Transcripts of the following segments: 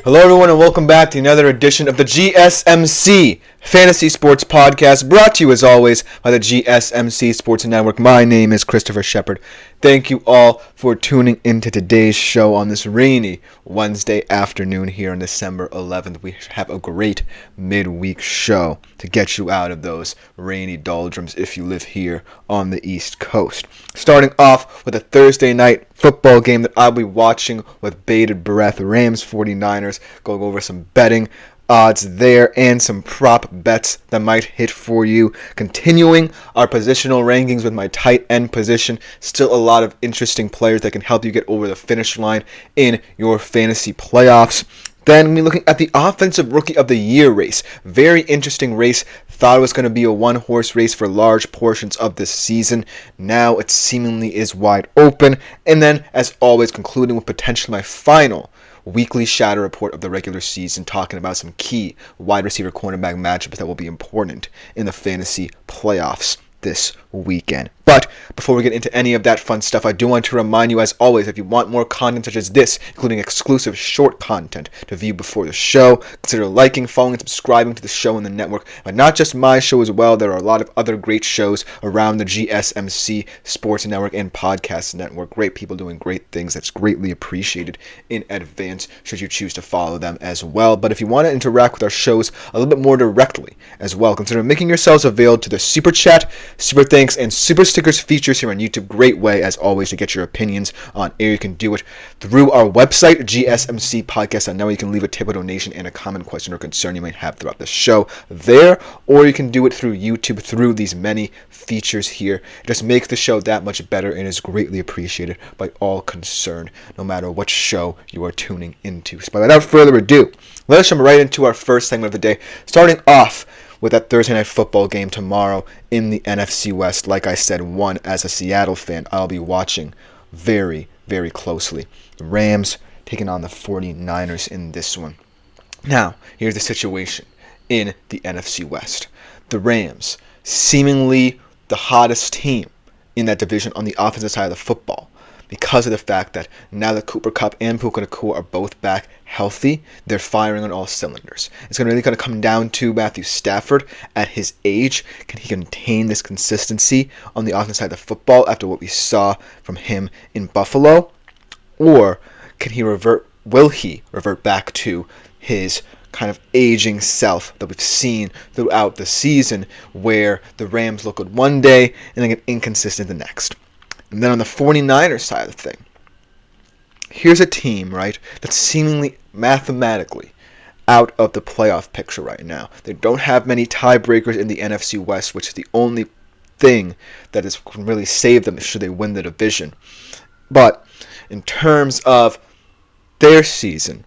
Hello everyone and welcome back to another edition of the GSMC Fantasy Sports Podcast, brought to you as always by the GSMC Sports Network. My name is Christopher Shepard. Thank you all for tuning into today's show on this rainy Wednesday afternoon here on December 11th. We have a great midweek show to get you out of those rainy doldrums if you live here on the East Coast. Starting off with a Thursday night football game that I'll be watching with bated breath. Rams 49ers, going over some betting odds there and some prop bets that might hit for you. Continuing our positional rankings with my tight end position. Still a lot of interesting players that can help you get over the finish line in your fantasy playoffs. Then we're looking at the Offensive Rookie of the Year race. Very interesting race. Thought it was going to be a one-horse race for large portions of this season. Now it seemingly is wide open. And then, as always, concluding with potentially my final weekly shadow report of the regular season, talking about some key wide receiver cornerback matchups that will be important in the fantasy playoffs this weekend. But before we get into any of that fun stuff, I do want to remind you, as always, if you want more content such as this, including exclusive short content to view before the show, consider liking, following, and subscribing to the show and the network. But not just my show as well, there are a lot of other great shows around the GSMC Sports Network and Podcast Network. Great people doing great things. That's greatly appreciated in advance, should you choose to follow them as well. But if you want to interact with our shows a little bit more directly as well, consider making yourselves available to the Super Chat, Super Thanks, and Super Stickers features here on YouTube. Great way, as always, to get your opinions on air. You can do it through our website, gsmcspodcast.net, where you can leave a tip, a donation, and a comment, question, or concern you might have throughout the show there, or you can do it through YouTube through these many features here. It just makes the show that much better and is greatly appreciated by all concerned, no matter what show you are tuning into. So without further ado, let us jump right into our first segment of the day, starting off with that Thursday night football game tomorrow in the NFC West. Like I said, one, as a Seattle fan, I'll be watching very, very closely. The Rams taking on the 49ers in this one. Now, here's the situation in the NFC West. The Rams, seemingly the hottest team in that division on the offensive side of the football, because of the fact that now that Cooper Kupp and Puka Nacua are both back healthy, they're firing on all cylinders. It's really going to come down to Matthew Stafford at his age. Can he contain this consistency on the offensive side of the football after what we saw from him in Buffalo? Or will he revert back to his kind of aging self that we've seen throughout the season, where the Rams look good one day and then get inconsistent the next? And then on the 49ers side of the thing, here's a team, right, that's seemingly mathematically out of the playoff picture right now. They don't have many tiebreakers in the NFC West, which is the only thing that can really save them should they win the division. But in terms of their season,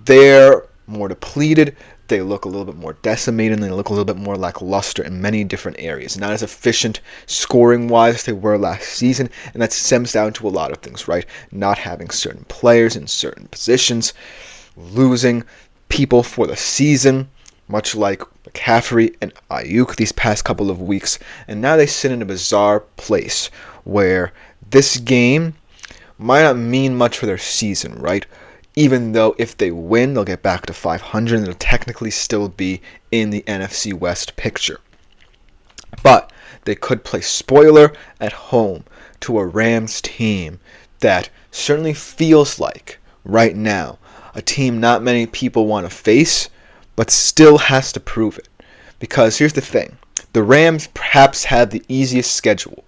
they're more depleted. They look a little bit more decimated, and they look a little bit more lackluster in many different areas. Not as efficient scoring-wise as they were last season, and that stems down to a lot of things, right? Not having certain players in certain positions, losing people for the season, much like McCaffrey and Ayuk these past couple of weeks. And now they sit in a bizarre place where this game might not mean much for their season, right? Even though if they win, they'll get back to 500 and they'll technically still be in the NFC West picture. But they could play spoiler at home to a Rams team that certainly feels like, right now, a team not many people want to face, but still has to prove it. Because here's the thing. The Rams perhaps had the easiest schedule,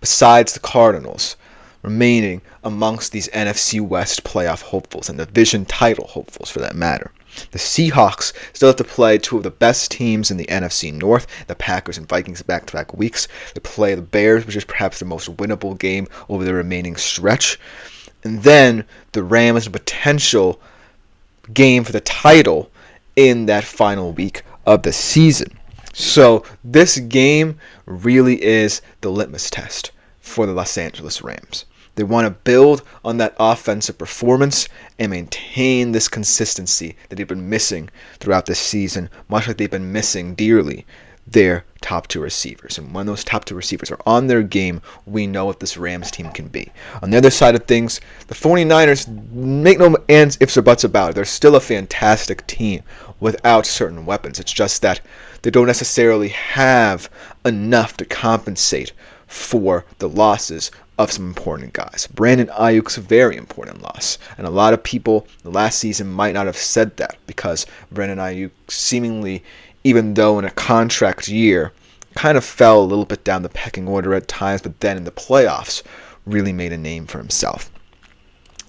besides the Cardinals, remaining amongst these NFC West playoff hopefuls and division title hopefuls for that matter. The Seahawks still have to play two of the best teams in the NFC North, the Packers and Vikings, back-to-back weeks. They play the Bears, which is perhaps the most winnable game over the remaining stretch. And then the Rams, a potential game for the title in that final week of the season. So this game really is the litmus test for the Los Angeles Rams. They want to build on that offensive performance and maintain this consistency that they've been missing throughout this season, much like they've been missing dearly their top two receivers. And when those top two receivers are on their game, we know what this Rams team can be. On the other side of things, the 49ers, make no ands, ifs, or buts about it. They're still a fantastic team without certain weapons. It's just that they don't necessarily have enough to compensate for the losses of some important guys. Brandon Ayuk's a very important loss, and a lot of people last season might not have said that because Brandon Ayuk seemingly, even though in a contract year, kind of fell a little bit down the pecking order at times, but then in the playoffs really made a name for himself.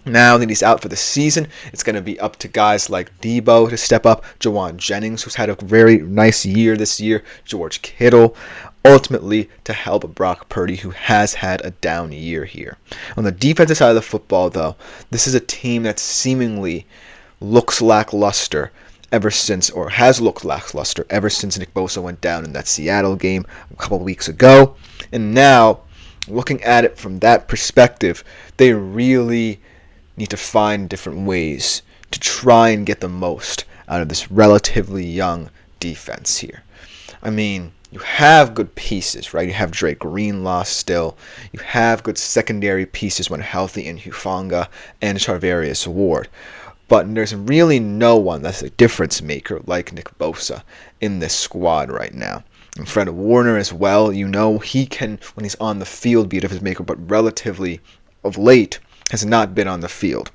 Now that he's out for the season, it's going to be up to guys like Debo to step up, Jawan Jennings, who's had a very nice year this year, George Kittle, ultimately to help Brock Purdy, who has had a down year here. On the defensive side of the football, though, this is a team that seemingly looks lackluster ever since, or has looked lackluster ever since Nick Bosa went down in that Seattle game a couple of weeks ago. And now, looking at it from that perspective, they really need to find different ways to try and get the most out of this relatively young defense here. I mean, you have good pieces, right? You have Drake Greenlaw still. You have good secondary pieces when healthy in Hufanga and Charvarius Ward. But there's really no one that's a difference maker like Nick Bosa in this squad right now. And Fred Warner as well, you know, he can, when he's on the field, be a difference maker, but relatively of late has not been on the field.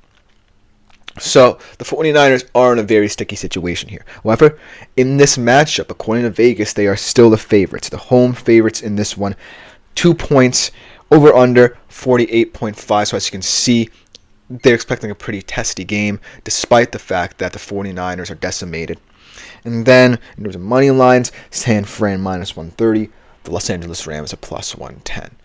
So the 49ers are in a very sticky situation here. However, in this matchup, according to Vegas, they are still the favorites. The home favorites in this one. 2 points, over under 48.5. So as you can see, they're expecting a pretty testy game, despite the fact that the 49ers are decimated. And then, in terms of money lines, San Fran minus 130. The Los Angeles Rams are plus 110.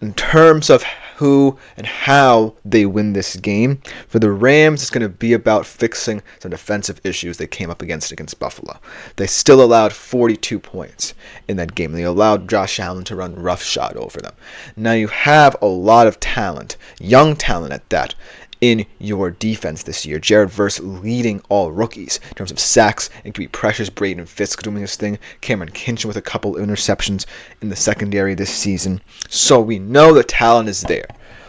In terms of who and how they win this game, for the Rams, it's going to be about fixing some defensive issues they came up against Buffalo. They still allowed 42 points in that game. They allowed Josh Allen to run roughshod over them. Now you have a lot of talent, young talent at that, in your defense this year. Jared Verse leading all rookies in terms of sacks and QB pressures. Braden Fisk doing his thing. Cameron Kinchin with a couple interceptions in the secondary this season. So we know the talent is there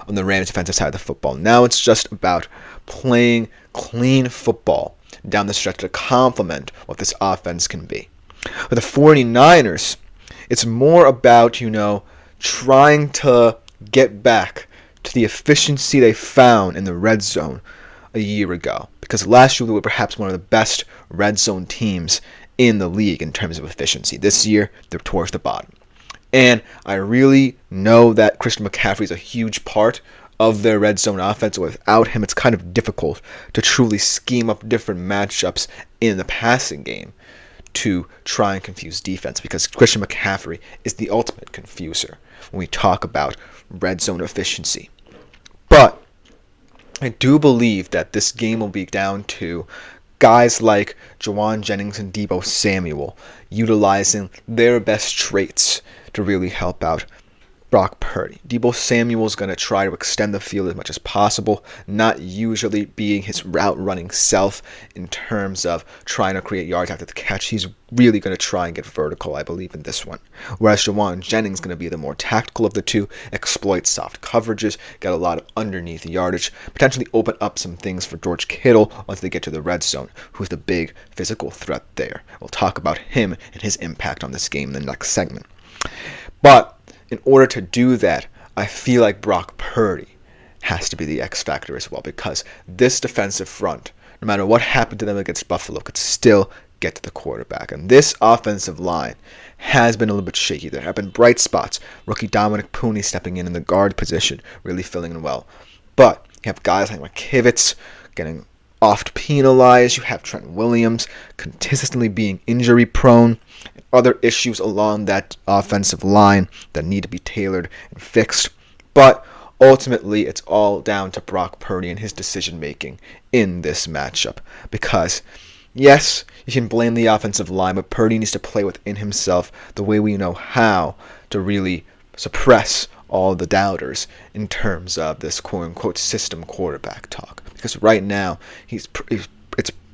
on the Rams defensive side of the football. Now it's just about playing clean football down the stretch to complement what this offense can be. For the 49ers, it's more about, trying to get back to the efficiency they found in the red zone a year ago. Because last year they were perhaps one of the best red zone teams in the league in terms of efficiency. This year, they're towards the bottom. And I really know that Christian McCaffrey is a huge part of their red zone offense. Without him, it's kind of difficult to truly scheme up different matchups in the passing game to try and confuse defense, because Christian McCaffrey is the ultimate confuser when we talk about red zone efficiency. But I do believe that this game will be down to guys like Jawan Jennings and Debo Samuel utilizing their best traits to really help out Brock Purdy. Debo Samuel is going to try to extend the field as much as possible, not usually being his route running self in terms of trying to create yards after the catch. He's really going to try and get vertical, I believe, in this one. Whereas Jawan Jennings is going to be the more tactical of the two, exploit soft coverages, get a lot of underneath yardage, potentially open up some things for George Kittle once they get to the red zone, who's the big physical threat there. We'll talk about him and his impact on this game in the next segment. But in order to do that, I feel like Brock Purdy has to be the X factor as well, because this defensive front, no matter what happened to them against Buffalo, could still get to the quarterback. And this offensive line has been a little bit shaky. There have been bright spots. Rookie Dominic Pooney stepping in the guard position, really filling in well. But you have guys like McKivitz getting oft penalized. You have Trent Williams consistently being injury prone. Other issues along that offensive line that need to be tailored and fixed. But ultimately, it's all down to Brock Purdy and his decision-making in this matchup. Because, yes, you can blame the offensive line, but Purdy needs to play within himself the way we know how to really suppress all the doubters in terms of this quote-unquote system quarterback talk. Because right now, it's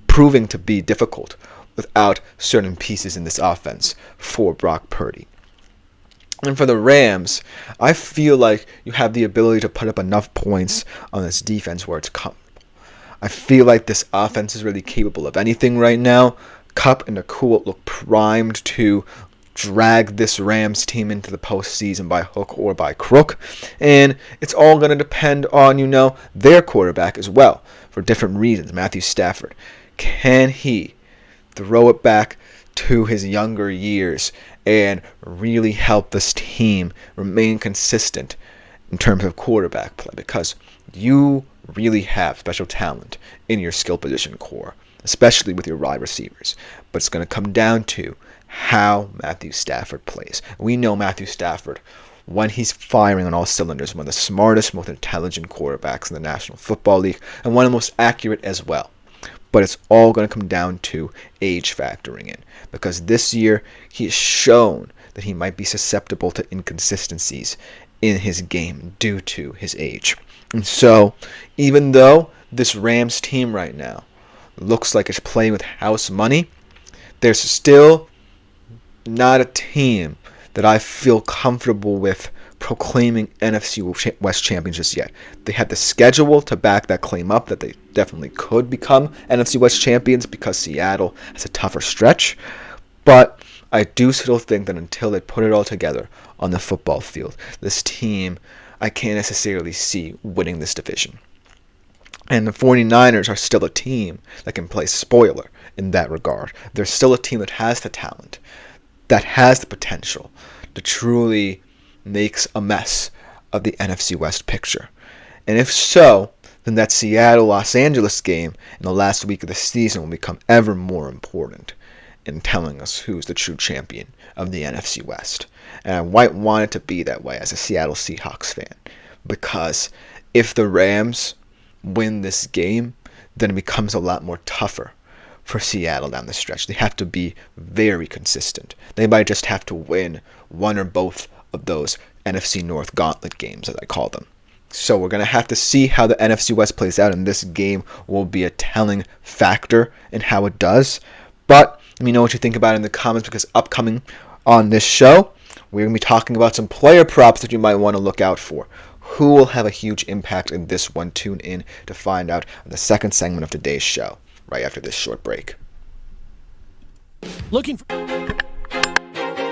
proving to be difficult without certain pieces in this offense for Brock Purdy. And for the Rams, I feel like you have the ability to put up enough points on this defense where it's comfortable. I feel like this offense is really capable of anything right now. Kupp and Nakua look primed to drag this Rams team into the postseason by hook or by crook. And it's all going to depend on, their quarterback as well for different reasons. Matthew Stafford. Can he throw it back to his younger years and really help this team remain consistent in terms of quarterback play? Because you really have special talent in your skill position core, especially with your wide receivers. But it's going to come down to how Matthew Stafford plays. We know Matthew Stafford, when he's firing on all cylinders, one of the smartest, most intelligent quarterbacks in the National Football League, and one of the most accurate as well. But it's all going to come down to age factoring in, because this year he has shown that he might be susceptible to inconsistencies in his game due to his age. And so, even though this Rams team right now looks like it's playing with house money, there's still not a team that I feel comfortable with proclaiming NFC West champions just yet. They have the schedule to back that claim up that they definitely could become NFC West champions because Seattle has a tougher stretch. But I do still think that until they put it all together on the football field, this team, I can't necessarily see winning this division. And the 49ers are still a team that can play spoiler in that regard. They're still a team that has the talent, that has the potential to truly make a mess of the NFC West picture. And if so, then that Seattle-Los Angeles game in the last week of the season will become ever more important in telling us who's the true champion of the NFC West. And I might want it to be that way as a Seattle Seahawks fan, because if the Rams win this game, then it becomes a lot more tougher for Seattle down the stretch. They have to be very consistent. They might just have to win one or both of those NFC North gauntlet games, as I call them. So we're going to have to see how the NFC West plays out, and this game will be a telling factor in how it does. But let me know what you think about it in the comments, because upcoming on this show, we're going to be talking about some player props that you might want to look out for. Who will have a huge impact in this one? Tune in to find out in the second segment of today's show, right after this short break.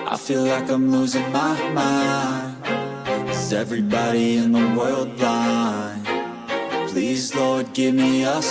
I feel like I'm losing my mind. Is everybody in the world blind? Please, Lord, give me a